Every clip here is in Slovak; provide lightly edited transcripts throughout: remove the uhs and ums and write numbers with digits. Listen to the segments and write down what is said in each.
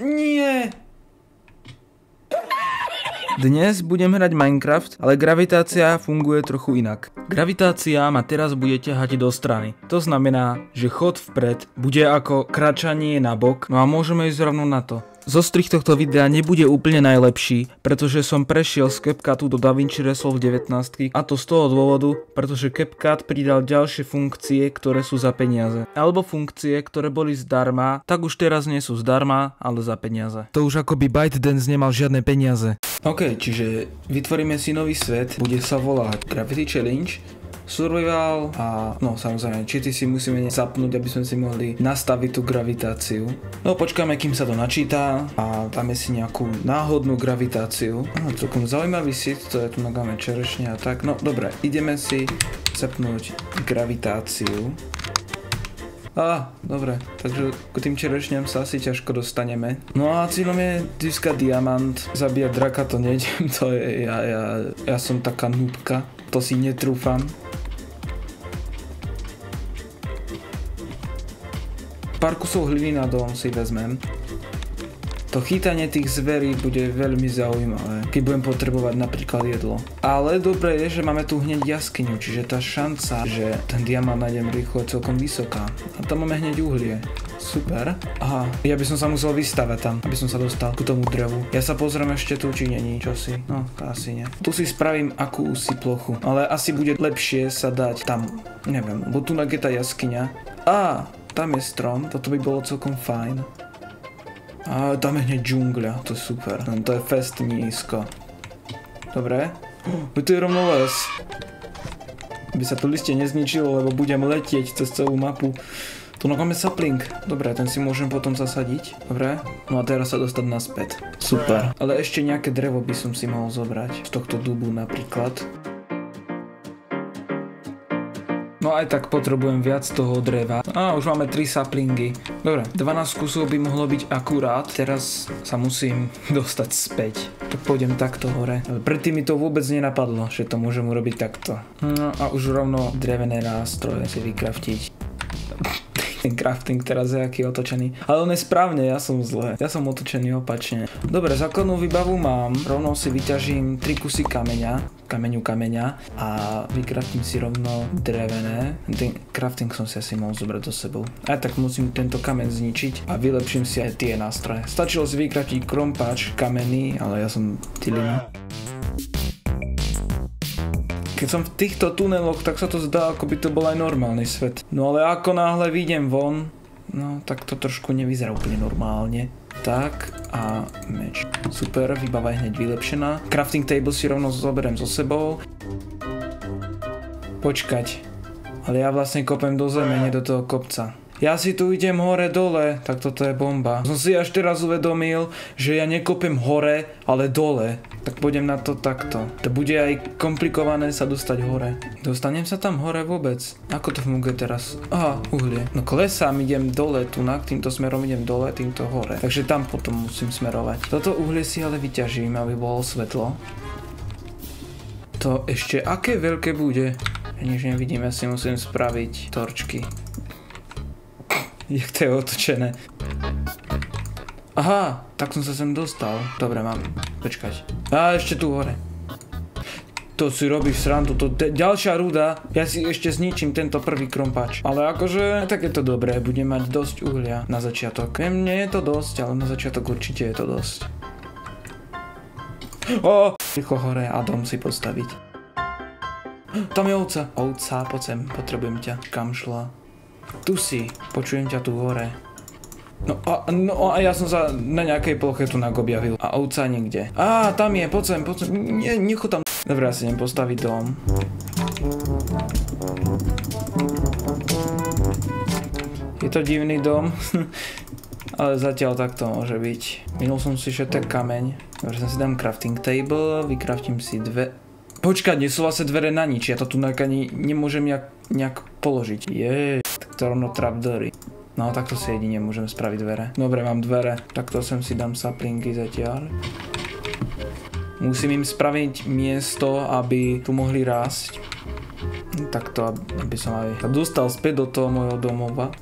Nie! Dnes budem hrať Minecraft, ale gravitácia funguje trochu inak. Gravitácia ma teraz bude ťahať do strany. To znamená, že chod vpred bude ako kračanie na bok, no a môžeme ísť rovno na to. Zostrih tohto videa nebude úplne najlepší, pretože som prešiel z CapCutu do DaVinci Resolve 19 a to z toho dôvodu, pretože CapCut pridal ďalšie funkcie, ktoré sú za peniaze. Alebo funkcie, ktoré boli zdarma, tak už teraz nie sú zdarma, ale za peniaze. To už akoby ByteDance nemal žiadne peniaze. OK, čiže vytvoríme si nový svet, bude sa volať Gravity Challenge, Survival a no samozrejme, či si musíme zapnúť, aby sme si mohli nastaviť tú gravitáciu. No počkáme, kým sa to načíta a dáme si nejakú náhodnú gravitáciu. No celkom zaujímavý sit, to je tu nagáme čerešne a tak. No dobre, ideme si zapnúť gravitáciu. Dobre, takže k tým čerešňam sa asi ťažko dostaneme. No a cieľom je získať diamant, zabíjať draka to nejdem, to je, ja som taká núbka, to si netrúfam. Pár kusov hliny na dom si vezmem. To chytanie tých zverí bude veľmi zaujímavé, keď budem potrebovať napríklad jedlo. Ale dobré je, že máme tu hneď jaskyňu, čiže tá šanca, že ten diamant nájdem rýchlo je celkom vysoká. A tam máme hneď uhlie. Super. Aha, ja by som sa musel vystavať tam, aby som sa dostal k tomu drevu. Ja sa pozriem ešte tu, či není čosi. No, asi nie. Tu si spravím akúsi plochu, ale asi bude lepšie sa dať tam, neviem, bo tu je tá jaskyňa. Tam je strom, toto by bolo celkom fajn. A tam je hneď džungľa, to je super, to je fest nízko. Dobre, tu je rovno les. Aby sa to liste nezničilo, lebo budem letieť cez celú mapu. Tu máme sapling, dobre, ten si môžem potom zasadiť, dobre. No a teraz sa dostať naspäť, super. Ale ešte nejaké drevo by som si mohol zobrať, z tohto dubu napríklad. No aj tak potrebujem viac toho dreva. Už máme 3 saplingy. Dobre, 12 kusov by mohlo byť akurát. Teraz sa musím dostať späť. Tak pôjdem takto hore. Ale predtým mi to vôbec nenapadlo, že to môžem urobiť takto. No a už rovno drevené nástroje si vykraftiť. Ten crafting teraz je aký otočený. Ale on je správne, ja som zle. Ja som otočený opačne. Dobre, základnú výbavu mám. Rovno si vyťažím 3 kusy kameňa a vykraftím si rovno drevené. Ten crafting som si asi mohol zobrať do sebou. Aj tak musím tento kameň zničiť a vylepším si aj tie nástroje. Stačilo si vykraftiť krompáč kamenný, ale ja som tylina. Keď som v týchto tuneloch, tak sa to zdá, ako by to bol aj normálny svet. No ale ako náhle vyjdem von, no tak to trošku nevyzerá úplne normálne. Tak a meč. Super, výbava je hneď vylepšená. Crafting table si rovno zoberiem so sebou. Počkať, ale ja vlastne kopem do zeme, nie do toho kopca. Ja si tu idem hore dole, tak toto je bomba. Som si až teraz uvedomil, že ja nekopem hore, ale dole. Tak pôjdem na to takto. To bude aj komplikované sa dostať hore. Dostanem sa tam hore vôbec? Ako to funguje teraz? Uhlie. No klesám, idem dole, tu týmto smerom idem dole, týmto hore. Takže tam potom musím smerovať. Toto uhlie si ale vyťažím, aby bolo svetlo. To ešte aké veľké bude? Ja nič nevidím, ja si musím spraviť torčky. Jak to je otočené. Aha, tak som sa sem dostal. Dobre, mám. Počkať. Ešte tu hore. To si robíš srandu, to ďalšia ruda. Ja si ešte zničím tento prvý krompáč. Ale akože, tak je to dobré, budem mať dosť uhlia na začiatok. Nie je to dosť, ale na začiatok určite je to dosť. Rýchlo hore a dom si postaviť. Tam je ovca. Ovca, poď sem, potrebujem ťa. Kam šla? Tu si, počujem ťa tu hore. No a ja som sa na nejakej ploche tu objavil. A ovca niekde. Tam je, poď sem. Necho tam. Dobre, ja si idem postaviť dom. Je to divný dom. Ale zatiaľ takto môže byť. Minul som si všetek kameň. Dobre, si dám crafting table, vykraftím si dve. Počkať, nie sú vlastne dvere na nič, ja to tu ani nemôžem nejak položiť. Tak to rovno trapdory. No takto si jedine môžem spraviť dvere. Dobre, mám dvere, takto sem si dám saplingy zatiaľ. Musím im spraviť miesto, aby tu mohli rásť. Takto, aby som aj dostal späť do toho môjho domova.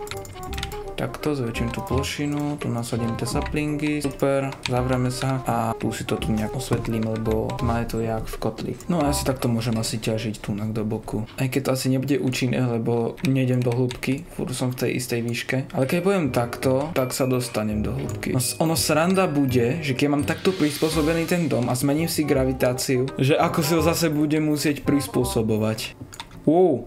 takto, zväčším tú plošinu, tu nasadím tie saplingy, super, zavrieme sa a tu si to tu nejak osvetlím, lebo má je to jak v kotli. No a ja si takto môžem asi ťažiť tu do boku. Aj keď to asi nebude účinné, lebo nejdem do hĺbky, furt som v tej istej výške. Ale keď poviem takto, tak sa dostanem do hĺbky. No, ono sranda bude, že keď mám takto prispôsobený ten dom a zmením si gravitáciu, že ako si ho zase budem musieť prispôsobovať. Wow.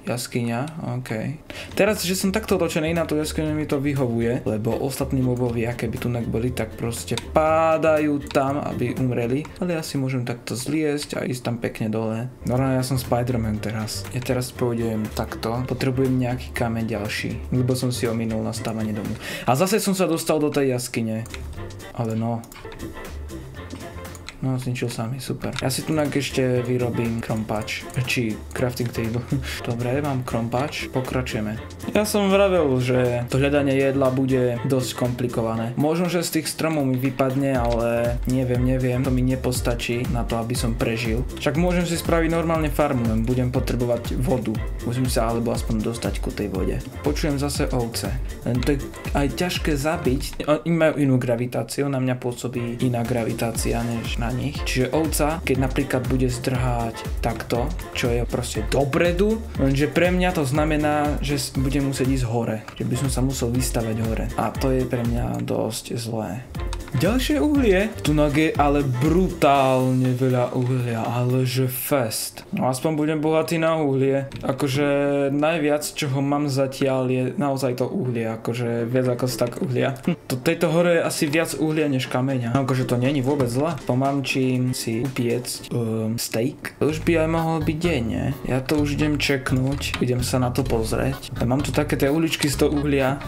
Jaskyňa, ok. Teraz, že som takto otočený na tú jaskyňu, mi to vyhovuje, lebo ostatní mobovia, keby tu boli, tak proste pádajú tam, aby umreli. Ale ja si môžem takto zliesť a ísť tam pekne dole. Normálne ja som Spider-Man teraz. Ja teraz pôjdem takto. Potrebujem nejaký kameň ďalší, lebo som si ominul na stávanie domu. A zase som sa dostal do tej jaskyne. Ale no. No, zničil sa mi, super. Ja si tu ešte vyrobím krompáč, či crafting table. Dobre, mám krompáč, pokračujeme. Ja som vravel, že to hľadanie jedla bude dosť komplikované. Možno, že z tých stromov mi vypadne, ale neviem, to mi nepostačí na to, aby som prežil. Však môžem si spraviť normálne farmu, len budem potrebovať vodu. Musím sa alebo aspoň dostať ku tej vode. Počujem zase ovce. Len to je aj ťažké zabiť. Oni majú inú gravitáciu, na mňa pôsobí iná gravitácia než na nich. Čiže ovca, keď napríklad bude zdrhať takto, čo je proste dopredu, lenže pre mňa to znamená, že budem musieť ísť hore. Že by som sa musel vystavať hore. A to je pre mňa dosť zlé. Ďalšie uhlie. Tu je ale brutálne veľa uhlia, ale že fest. No aspoň budem bohatý na uhlie. Akože najviac, čoho mám zatiaľ je naozaj to uhlie, akože viac ako stak uhlia. To tejto hore je asi viac uhlia než kameňa. No, akože to není vôbec zle. Pomamčím si upiecť steak. To už by aj mohol byť deň, ne? Ja to už idem čeknúť, idem sa na to pozrieť. A mám tu také tie uličky z toho uhlia,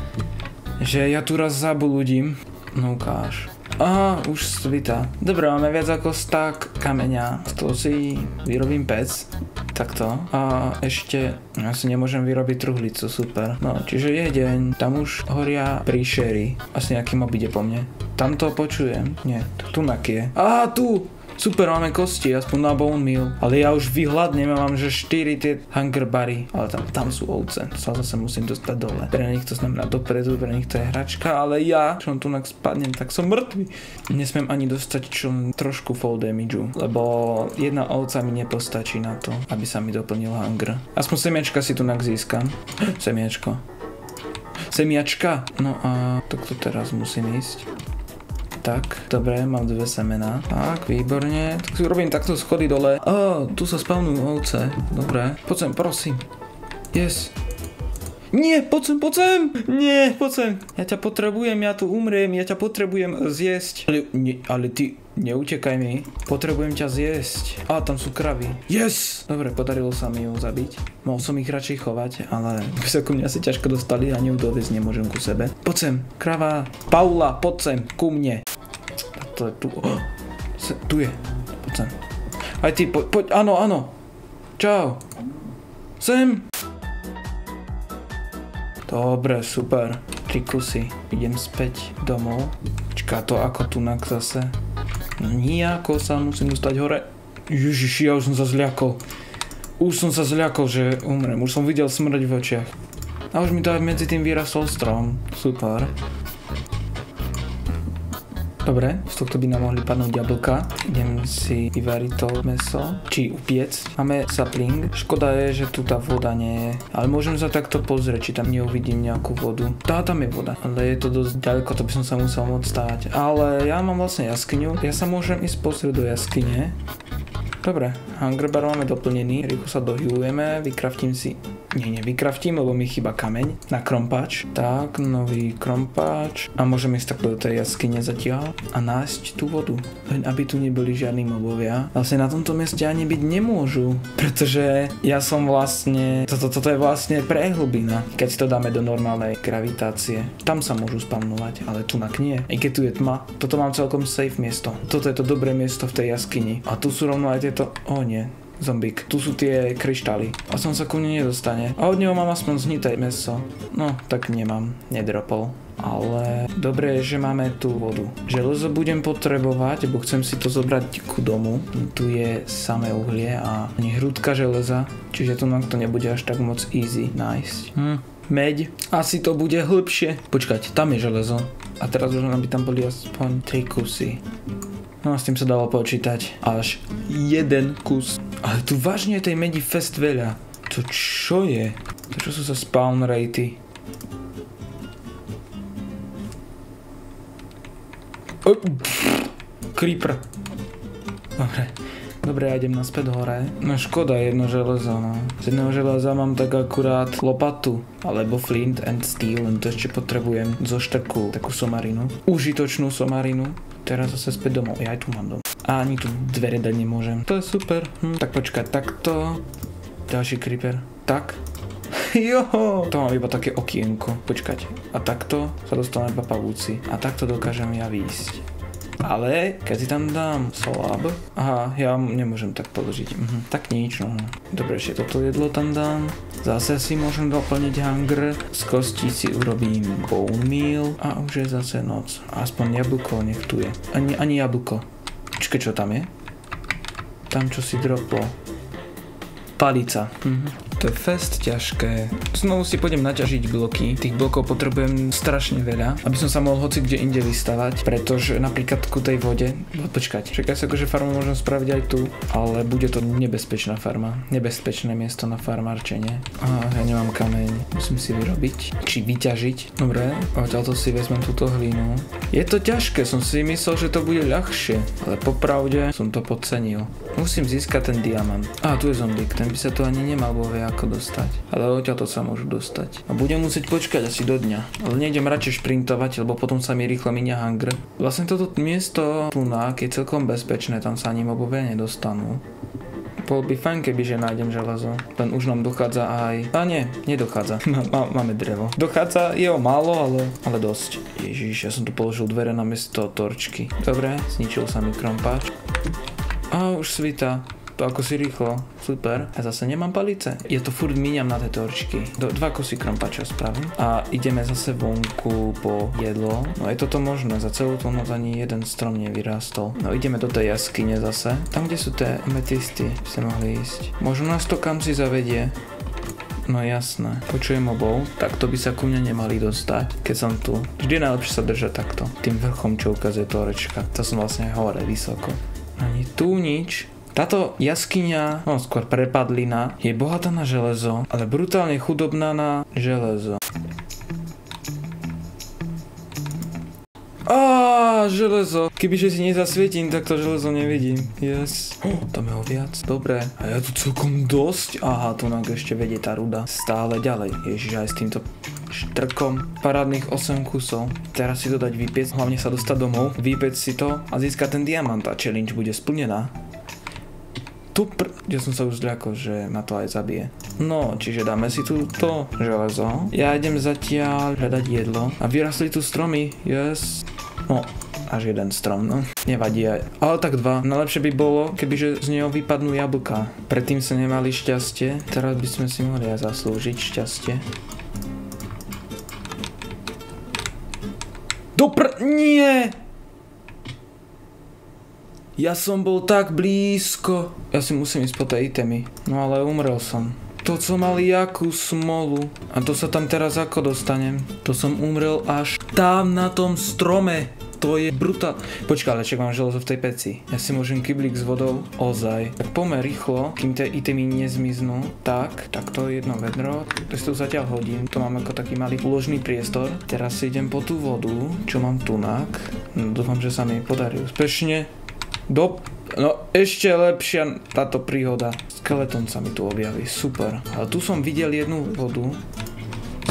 že ja tu raz zablúdim. No ukáž. Aha, už svita. Dobre, máme viac ako stak kameňa. Z toho si vyrobím pec. Takto. A ešte ja si nemôžem vyrobiť truhlicu, super. No, čiže je deň. Tam už horia príšery. Asi nejaký mob ide po mne. Tam to počujem. Nie, tu je. Aha, tu! Super, máme kosti, aspoň na bone meal. Ale ja už vyhľadnem, mám že 4 tie hunger bary. Ale tam sú ovce, to sa zase musím dostať dole. Pre nich to znamená dopredu, pre nich to je hračka, ale ja, čo tu spadnem, tak som mŕtvy. Nesmiem ani dostať čo trošku fall damageu, lebo jedna ovca mi nepostačí na to, aby sa mi doplnil hunger. Aspoň semiačka si tu získam. Semiačko. Semiačka. No a takto teraz musím ísť. Tak, dobre, mám 2 semená. Tak, výborne. Tak si urobím takto schody dole. Tu sa spavnujú ovce. Dobre, poď sem, prosím. Yes. Nie, poď sem. Nie, poď sem. Ja ťa potrebujem, ja tu umriem, ja ťa potrebujem zjesť. Ale ty, neutekaj mi. Potrebujem ťa zjesť. Tam sú kravy. Yes! Dobre, podarilo sa mi ju zabiť. Mohol som ich radšej chovať, ale by sa ku mne asi ťažko dostali a neudovesť nemôžem ku sebe. Poď sem, krava. Paula, poď sem, ku mne. To je tu. Tu je. Poď sem. Aj ty, poď, áno. Čau. Sem. Dobre, super. 3 kusy. Idem späť domov. Čaká to ako tunak zase. No nijako sa musím dostať hore. Ježiši, ja už som sa zľakol. Že umrem. Už som videl smrť v očiach. A už mi to aj medzi tým vyrastol strom. Super. Dobre, z tohto by nám mohli padnúť jablka. Idem si vyvariť to mäso, či upiec. Máme sapling. Škoda je, že tu tá voda nie je. Ale môžem sa takto pozrieť, či tam neuvidím nejakú vodu. Tam je voda, ale je to dosť ďaleko, to by som sa musel môcť stáť. Ale ja mám vlastne jaskyňu. Ja sa môžem ísť pozrieť do jaskyne. Dobre, hunger bar máme doplnený, rýchlo sa dohýlujeme, vykraftím si, vykraftím, lebo mi chýba kameň na krompáč. Tak, nový krompáč a môžeme ísť takto do tej jaskyne zatiaľ a nájsť tú vodu, len aby tu neboli žiadni mobovia. Vlastne na tomto mieste ani byť nemôžu, pretože ja som vlastne, toto je vlastne prehlbina, keď si to dáme do normálnej gravitácie. Tam sa môžu spavnovať, ale tu nie. I keď tu je tma, toto mám celkom safe miesto. Toto je to dobré miesto v tej jaskyni a tu sú rovno aj tieto, nie, zombík. Tu sú tie kryštály. A som sa ku mne nedostane. A od neho mám aspoň znité mäso. No, tak nemám. Nedropol. Ale dobre je, že máme tú vodu. Železo budem potrebovať, bo chcem si to zobrať ku domu. Tu je samé uhlie a ani hrúdka železa. Čiže tu nám to nebude až tak moc easy nájsť. meď. Asi to bude hlbšie. Počkať, tam je železo. A teraz už by tam boli aspoň 3 kusy. No s tým sa dalo počítať. Až 1 kus. Ale tu vážne je tej medi fest veľa. To čo je? To čo sú za spawn ratey? Creeper. Dobre, ja idem naspäť hore. No škoda jedno železo, no. Z jedného železa mám tak akurát lopatu, alebo flint and steel, len to ešte potrebujem zo štrku, takú somarinu. Užitočnú somarinu. Teraz zase späť domov. Ja aj tu mám dom. A ani tu dvere dať nemôžem. To je super. Tak počkať, takto. Ďalší creeper. Tak. Joho. To mám iba také okienko. Počkať. A takto sa dostanú iba pavúci. A takto dokážem ja výjsť. Ale keď si tam dám slab. Aha, ja nemôžem tak položiť. Tak nič, no. Dobre, ešte toto jedlo tam dám. Zase si môžem doplniť hunger. Z kostí si urobím bone meal. A už je zase noc. Aspoň jablko nech tu je. Ani jablko. Počkaj, čo tam je? Tam čo si droplo. Palica. To je fest ťažké. Znovu si pôjdem naťažiť bloky. Tých blokov potrebujem strašne veľa, aby som sa mohol hoci kde inde vystavať, pretože napríklad ku tej vode, počkať, čakaj sa, že farmu môžem spraviť aj tu, ale bude to nebezpečná farma, nebezpečné miesto na farmárčenie. Ja nemám kameň, musím si vyrobiť, či vyťažiť. Dobre, odtiaľto si vezmem túto hlinu. Je to ťažké, som si myslel, že to bude ľahšie, ale popravde som to podcenil. Musím získať ten diamant. Tu je zombík, ten by sa tu ani nemal bovie ako dostať. Ale odtiaľto sa môžu dostať. A budem musieť počkať asi do dňa. Ale nejdem radšej šprintovať, lebo potom sa mi rýchlo minia hunger. Vlastne toto miesto tunák je celkom bezpečné, tam sa ani mobovia nedostanú. Bolo by fajn, kebyže nájdem železo. Len už nám dochádza aj... nie, nedochádza. Máme drevo. Dochádza, je o málo, ale dosť. Ježiš, ja som tu položil dvere namiesto torčky. Dobre, zničil sa mi krompáč. Už svita. To ako si rýchlo. Super. Ja zase nemám palice. Ja to furt míňam na tie torčky. 2 kusy krompáča spravím. A ideme zase vonku po jedlo. No je toto možné. Za celú tú noc ani jeden strom nevyrástol. No ideme do tej jaskyne zase. Tam, kde sú tie ametisty, by ste mohli ísť. Možno nás to kam si zavedie. No jasné. Počujem mobov. Takto by sa ku mne nemali dostať, keď som tu. Vždy je najlepšie sa držať takto. Tým vrchom, čo ukazuje torečka. To som vlastne hore, vysoko. Ani tu nič. Táto jaskyňa, skôr prepadlina, je bohatá na železo, ale brutálne chudobná na železo. Železo. Kebyže si nezasvietím, tak to železo nevidím. Yes. Tam je ho viac. Dobre. A ja tu celkom dosť. Tu nám ešte vedie tá ruda. Stále ďalej. Ježiš, aj s týmto štrkom. Parádnych 8 kusov. Teraz si to dať vypiec. Hlavne sa dostať domov. Vypiec si to a získať ten diamant. A challenge bude splnená. Ja som sa už zľakol, že ma to aj zabije. No, čiže dáme si tu to železo. Ja idem zatiaľ hľadať jedlo. A vyrastli tu stromy. Yes. Až jeden strom, no. Nevadí aj. Ale tak 2. Najlepšie by bolo, kebyže z neho vypadnú jablká. Predtým sa nemali šťastie. Teraz by sme si mohli aj zaslúžiť šťastie. Nie! Ja som bol tak blízko. Ja si musím ísť po tej itemy. No ale umrel som. To som mal jakú smolu. A to sa tam teraz ako dostanem? To som umrel až tam na tom strome. To je brutál. Počkaj, ale čak mám železo v tej peci. Ja si môžem kyblík s vodou. Ozaj. Tak poďme rýchlo, kým tie itemy nezmiznú. Tak to jedno vedro. To si tu zatiaľ hodím. To mám ako taký malý úložný priestor. Teraz si idem po tú vodu, čo mám tunák. No, dúfam, že sa mi podarí úspešne. No ešte lepšia táto príhoda. Skeleton sa mi tu objaví, super. Ale tu som videl jednu vodu.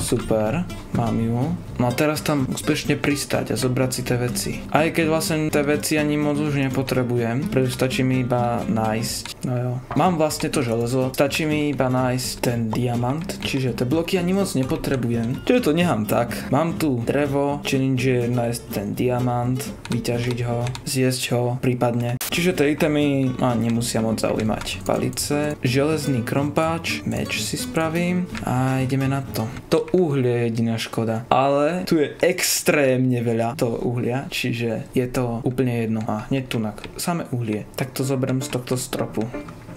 Super, mám ju. No a teraz tam úspešne pristať a zobrať si tie veci. Aj keď vlastne tie veci ani moc už nepotrebujem, pretože stačí mi iba nájsť. No jo. Mám vlastne to železo, stačí mi iba nájsť ten diamant, čiže tie bloky ani moc nepotrebujem. Čiže to nechám tak. Mám tu drevo, challenge je nájsť ten diamant, vyťažiť ho, zjesť ho prípadne. Čiže tie itemy ma nemusia moc zaujímať. Palice, železný krompáč, meč si spravím a ideme na to. To uhlie je jediná škoda, ale tu je extrémne veľa toho uhlia, čiže je to úplne jedno. Hneď tunak, samé uhlie. Tak to zoberiem z tohto stropu.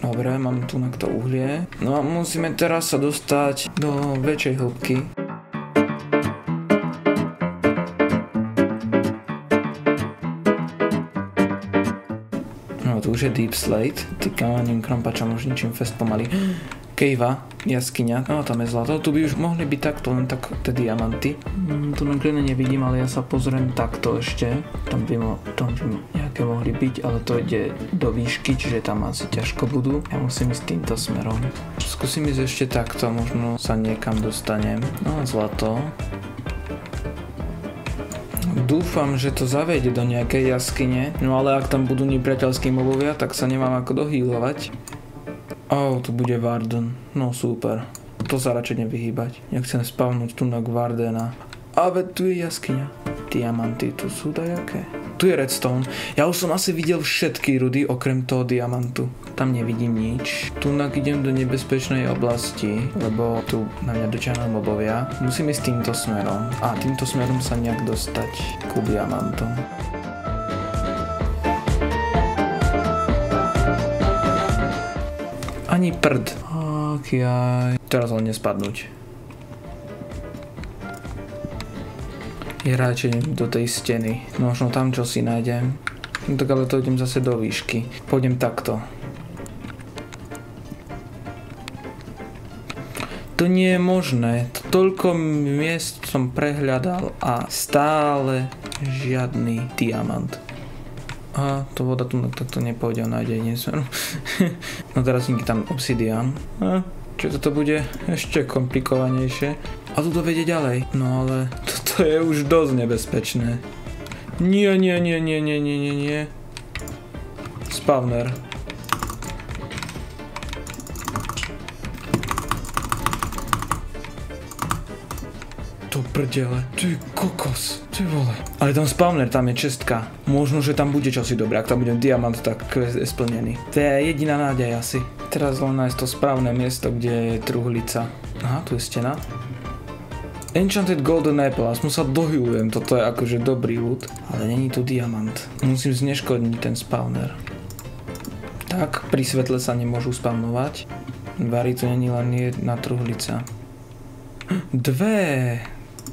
Dobre, mám tunak to uhlie. No a musíme teraz sa dostať do väčšej hĺbky. už je Deep Slate. Ty kamením krampačom už ničím fest pomaly. Kejva, jaskyňa, no tam je zlato, tu by už mohli byť takto, len tak tie diamanty. Tu na grene nevidím, ale ja sa pozriem takto ešte, tam by nejaké mohli byť, ale to ide do výšky, čiže tam asi ťažko budú. Ja musím ísť týmto smerom. Skúsim ísť ešte takto, možno sa niekam dostanem. No a zlato. Dúfam, že to zavede do nejakej jaskyne, no ale ak tam budú nepriateľskí mobovia, tak sa nemám ako dohýlovať. Tu bude Warden. No super. To sa radšej nevyhýbať. Nechcem spavnúť tu na Wardena. Ale tu je jaskyňa. Diamanty tu sú dajaké. Tu je redstone. Ja už som asi videl všetky rudy okrem toho diamantu. Tam nevidím nič. Tu idem do nebezpečnej oblasti, lebo tu na mňa dočiahnu mobovia. Musím ísť týmto smerom. A týmto smerom sa nejak dostať ku diamantom. Ani prd. Jaj. Teraz len nespadnúť. Je radšej do tej steny. Možno tam čo si nájdem. No tak ale to idem zase do výšky. Pôjdem takto. To nie je možné. Toľko miest som prehľadal a stále žiadny diamant. To voda tu takto nepôjde, nájde nie smeru. No teraz niekde tam obsidian. Čo toto bude ešte komplikovanejšie. A tu to vedie ďalej. No ale toto je už dosť nebezpečné. Nie. Spawner. To prdele, ty kokos, ty vole. Ale tam spawner, tam je čestka. Možno, že tam bude čosi dobré, ak tam bude diamant, tak quest je splnený. To je jediná nádej asi. Teraz len nájsť to správne miesto, kde je truhlica. Aha, tu je stena. Enchanted Golden Apple, aspoň sa dohylujem, toto je akože dobrý loot. Ale není tu diamant. Musím zneškodniť ten spawner. Tak, pri svetle sa nemôžu spawnovať. Vary tu není len jedna truhlica. Dve!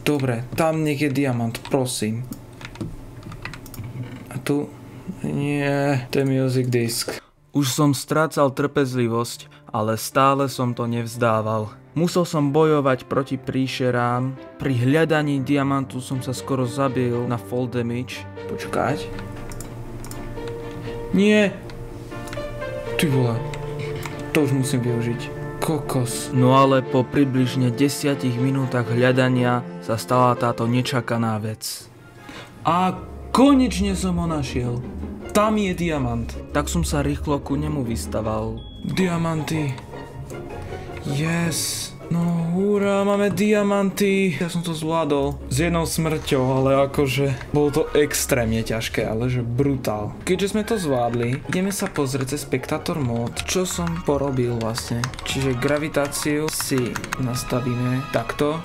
Dobre, tam nech je diamant, prosím. A tu? Nie, to je music disk. Už som strácal trpezlivosť, ale stále som to nevzdával. Musel som bojovať proti príšerám. Pri hľadaní diamantu som sa skoro zabil na fall damage. Počkať. Nie! Ty vole. To už musím využiť. Kokos. No ale po približne 10 minútach hľadania sa stala táto nečakaná vec. A konečne som ho našiel. Tam je diamant. Tak som sa rýchlo ku nemu vystaval. Diamanty. Yes. No hurá, máme diamanty. Ja som to zvládol. S jednou smrťou, ale akože bolo to extrémne ťažké, ale že brutál. Keďže sme to zvládli, ideme sa pozrieť cez Spectator mod, čo som porobil vlastne. Čiže gravitáciu si nastavíme takto.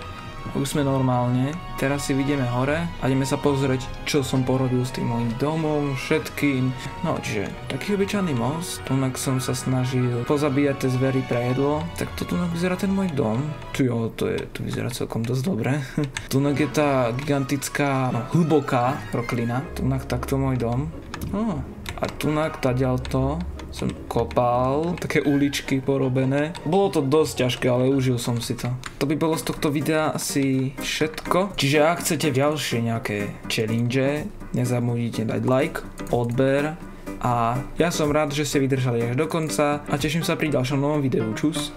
Už sme normálne. Teraz si vidíme hore a ideme sa pozrieť, čo som porobil s tým mojím domom, všetkým. No, čiže taký obyčajný most. Tunak som sa snažil pozabíjať tie zvery pre jedlo. Tak to tunak vyzerá ten môj dom. To vyzerá celkom dosť dobre. Tunak je tá gigantická, hlboká proklina. Tunak takto môj dom. A tunak taďalto som kopal, také uličky porobené. Bolo to dosť ťažké, ale užil som si to. To by bolo z tohto videa asi všetko. Čiže ak chcete ďalšie nejaké challenge, nezabudnite dať like, odber a ja som rád, že ste vydržali až do konca a teším sa pri ďalšom novom videu. Čus!